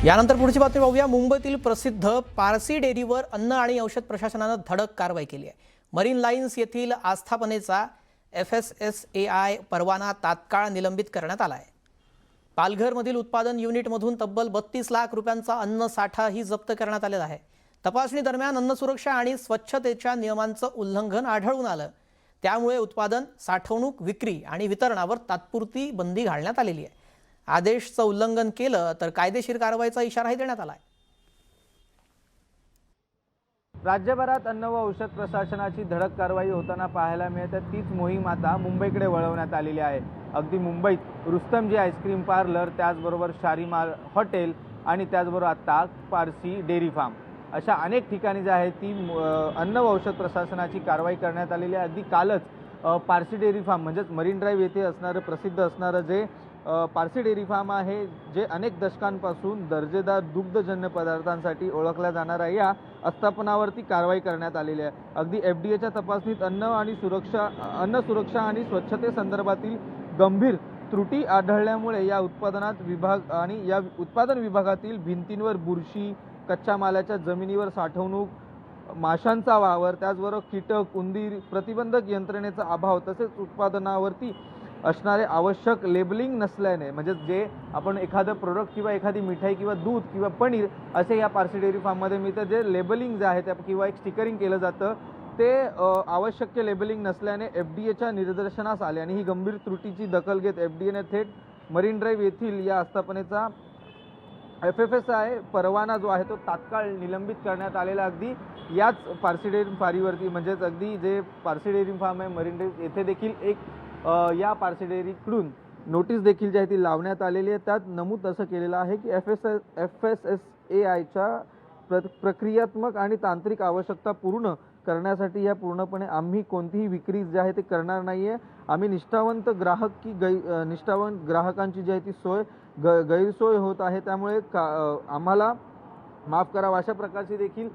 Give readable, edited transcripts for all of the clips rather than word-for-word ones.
यानंतर पुढची बातमी पाहूया। मुंबईतील प्रसिद्ध पारसी डेअरीवर अन्न आणि औषध प्रशासनाने धडक कारवाई केली आहे। मरीन लाईन्स येथील आस्थापनेचा FSSAI परवाना तात्काळ निलंबित करण्यात आला आहे। पालघरमधील उत्पादन युनिटमधून तब्बल 32 लाख रुपयांचा अन्न साठाही जप्त करण्यात आलेला आहे। तपासणी दरम्यान अन्न सुरक्षा आणि स्वच्छतेच्या नियमांचं उल्लंघन आढळून आलं। त्यामुळे उत्पादन, साठवणूक, विक्री आणि वितरणावर तात्पुरती बंदी घालण्यात आलेली आहे। आदेशचं उल्लंघन केलं तर कायदेशीर कारवाईचा इशाराही देण्यात आला आहे। राज्यभरात अन्न व औषध प्रशासनाची धडक कारवाई होताना पाहायला मिळते। तीच मोहीम आता मुंबईकडे वळवण्यात आलेली आहे। अगदी मुंबईत रुस्तमजी आईस्क्रीम पार्लर, त्याचबरोबर शालीमार हॉटेल आणि त्याचबरोबर आता पारसी डेअरी फार्म अशा अनेक ठिकाणी जे आहे ती अन्न व औषध प्रशासनाची कारवाई करण्यात आलेली आहे। अगदी कालच पारसी डेअरी फार्म म्हणजेच मरीन ड्राईव्ह येथे असणारं प्रसिद्ध असणारं जे पारसी डेअरी फार्म आहे, जे अनेक दशकांपासून दर्जेदार दुग्धजन्य पदार्थांसाठी ओळखल्या जाणाऱ्या या आस्थापनावरती कारवाई करण्यात आलेली आहे। अगदी FDAच्या तपासणीत अन्न सुरक्षा आणि स्वच्छतेसंदर्भातील गंभीर त्रुटी आढळल्यामुळे या उत्पादन विभागातील भिंतींवर बुरशी, कच्च्या मालाच्या जमिनीवर साठवणूक, माशांचा वावर, त्याचबरोबर कीटक, उंदीर प्रतिबंधक यंत्रणेचा अभाव तसेच उत्पादनावरती असणारे आवश्यक लेबलिंग नसल्याने, म्हणजे जे आपण एखादं प्रोडक्ट किंवा एखादी मिठाई किंवा दूध किंवा पनीर असे या पारसी डेअरी फार्ममध्ये मिळतं, जे लेबलिंग जे आहे त्या किंवा एक स्टिकरिंग केलं जातं ते आवश्यक लेबलिंग नसल्याने FDAच्या निदर्शनास आले आणि ही गंभीर त्रुटीची दखल घेत FDAने थेट मरीन ड्राईव्ह येथील या आस्थापनेचा FSSAI परवाना जो आहे तो तात्काळ निलंबित करण्यात आलेला। अगदी याच पारसी डेअरी फार्मवरती, म्हणजेच अगदी जे पारसी डेअरी फार्म आहे मरीन ड्राईव्ह येथे देखील एक या पारसी डेअरीकडून नोटीस देखील जी आहे ती लावण्यात आलेली आहे। त्यात नमूद असं केलेलं आहे की FSSAIच्या प्रक्रियात्मक आणि तांत्रिक आवश्यकता पूर्ण करण्यासाठी या पूर्णपणे आम्ही कोणतीही विक्री जी आहे ते करणार नाहीये। आम्ही निष्ठावंत ग्राहकांची जी आहे ती गैरसोय होत आहे, त्यामुळे आम्हाला माफ करावं अशा प्रकारची देखील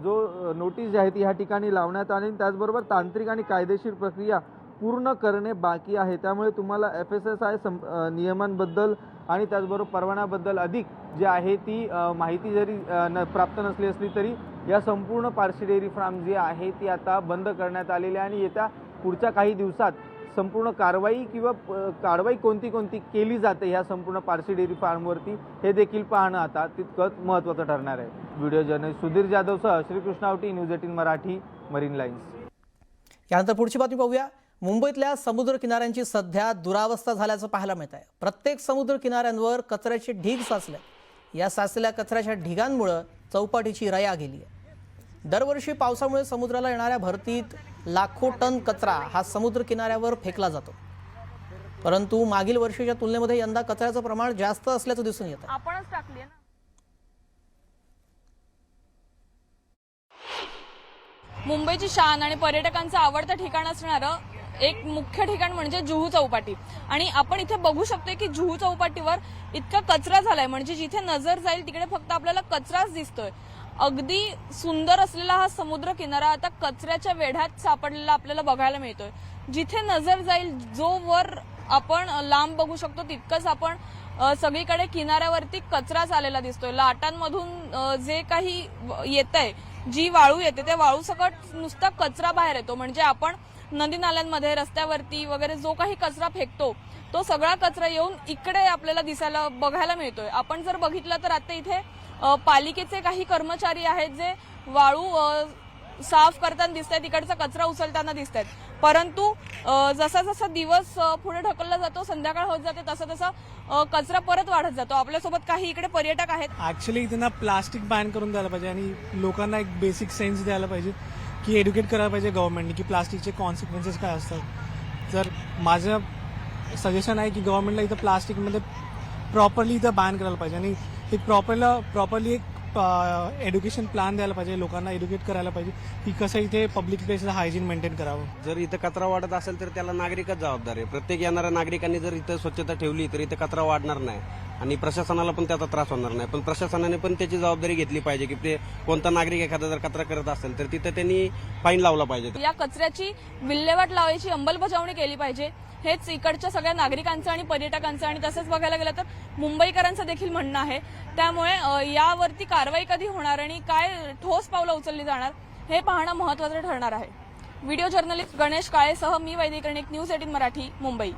जो नोटीस जी आहे ती ह्या ठिकाणी लावण्यात आली। त्याचबरोबर तांत्रिक आणि कायदेशीर प्रक्रिया पूर्ण करणे बाकी आहे, त्यामुळे तुम्हाला FSSAI नियमांबद्दल आणि त्याचबरोबर परवान्याबद्दल अधिक जी आहे ती माहिती जरी प्राप्त नसली असली तरी या संपूर्ण पारसी डेअरी फार्म जी आहे ती आता बंद करण्यात आलेली आहे आणि येत्या पुढच्या काही दिवसात संपूर्ण कारवाई कोणती केली जाते ह्या संपूर्ण पारसी डेअरी फार्मवरती हे देखील पाहणं आता तितकंच महत्त्वाचं ठरणार आहे। व्हिडिओ जर्नलिस्ट सुधीर जाधवसह Shrikrishna Avati, news 18 Marathi, Marine Lines. यानंतर पुढची बातमी पाहूया। मुंबईतल्या समुद्र किनाऱ्यांची सध्या दुरावस्था झाल्याचं पाहायला मिळत आहे। प्रत्येक समुद्र किनाऱ्यांवर कचऱ्याचे ढीग साचले। या साचलेल्या कचऱ्याच्या ढिगांमुळे चौपाटीची रया गेली आहे। दरवर्षी पावसामुळे समुद्राला येणाऱ्या भरतीत लाखो टन कचरा हा समुद्र किनाऱ्यावर फेकला जातो, परंतु मागील वर्षीच्या तुलनेमध्ये यंदा कचऱ्याचं प्रमाण जास्त असल्याचं दिसून येतं। आपणच टाकली ना। मुंबईची शान आणि पर्यटकांचं आवडतं ठिकाण असणारं एक मुख्य ठिकाण म्हणजे जुहू चौपाटी, आणि आपण इथे बघू शकतो की जुहू चौपाटीवर इतका कचरा झालाय, म्हणजे जिथे नजर जाईल तिकडे फक्त आपल्याला कचराच दिसतोय। अगदी सुंदर असलेला हा समुद्र किनारा आता कचऱ्याच्या वेढ्यात सापडलेला आपल्याला बघायला मिळतोय। जिथे नजर जाईल, जो वर आपण लांब बघू शकतो तितकंच आपण सगळीकडे किनाऱ्यावरती कचराच आलेला दिसतोय। लाटांमधून जे काही येतंय, जी वाळू येते त्या वाळू सकट नुसता कचरा बाहेर येतो, म्हणजे आपण नदी नाल्यांमध्ये, रस्त्यावरती वगैरे जो काही कचरा फेकतो तो सगळा कचरा येऊन इकडे आपल्याला बघायला मिळतोय। आपण जर बघितलं तर आता इथे पालिकेचे काही कर्मचारी आहेत जे वाळू साफ करताना दिसत आहेत, तिकडचा कचरा उचलताना दिसत आहेत, परंतु जसा जसा दिवस पुढे ढकलला जातो, संध्याकाळ होत जाते, तसा कचरा परत वाढत जातो। आपल्यासोबत काही इकडे पर्यटक आहेत। ऍक्च्युली इथे ना प्लास्टिक बॅन करून द्यायला पाहिजे आणि लोकांना एक बेसिक सेन्स द्यायला पाहिजे की एड्युकेट करायला पाहिजे गव्हर्नमेंटने की प्लास्टिकचे कॉन्सिक्वेन्सेस काय असतात। जर माझं सजेशन आहे की गव्हर्नमेंटला इथं प्लास्टिकमध्ये प्रॉपरली इथं बॅन करायला पाहिजे आणि एक प्रॉपरली एक एड्युकेशन प्लॅन द्यायला पाहिजे, लोकांना एड्युकेट करायला पाहिजे की कसं इथे पब्लिक प्लेसचं हायजीन मेंटेन करावं। जर इथं कचरा वाढत असेल तर त्याला नागरिकच जबाबदार आहे। प्रत्येक येणाऱ्या नागरिकांनी जर इथं स्वच्छता ठेवली तर इथं कचरा वाढणार नाही आणि प्रशासनाला पण त्याचा त्रास होणार नाही। पण प्रशासनाने पण त्याची जबाबदारी घेतली पाहिजे की ते कोणता नागरिक एखादा जर कचरा करत असेल तर तिथं त्यांनी फाईन लावला पाहिजे। या कचऱ्याची विल्हेवाट लावायची अंमलबजावणी केली पाहिजे। हेच इकडच्या सगळ्या नागरिकांचं आणि पर्यटकांचं आणि तसंच बघायला गेलं तर मुंबईकरांचं देखील म्हणणं आहे. त्यामुळे यावरती कारवाई कधी होणार आणि काय ठोस पावलं उचलली जाणार हे पाहणं महत्त्वाचं ठरणार आहे. व्हिडिओ जर्नलिस्ट गणेश काळेसह मी वैदिक कर्णिक, न्यूज 18 मराठी, मुंबई.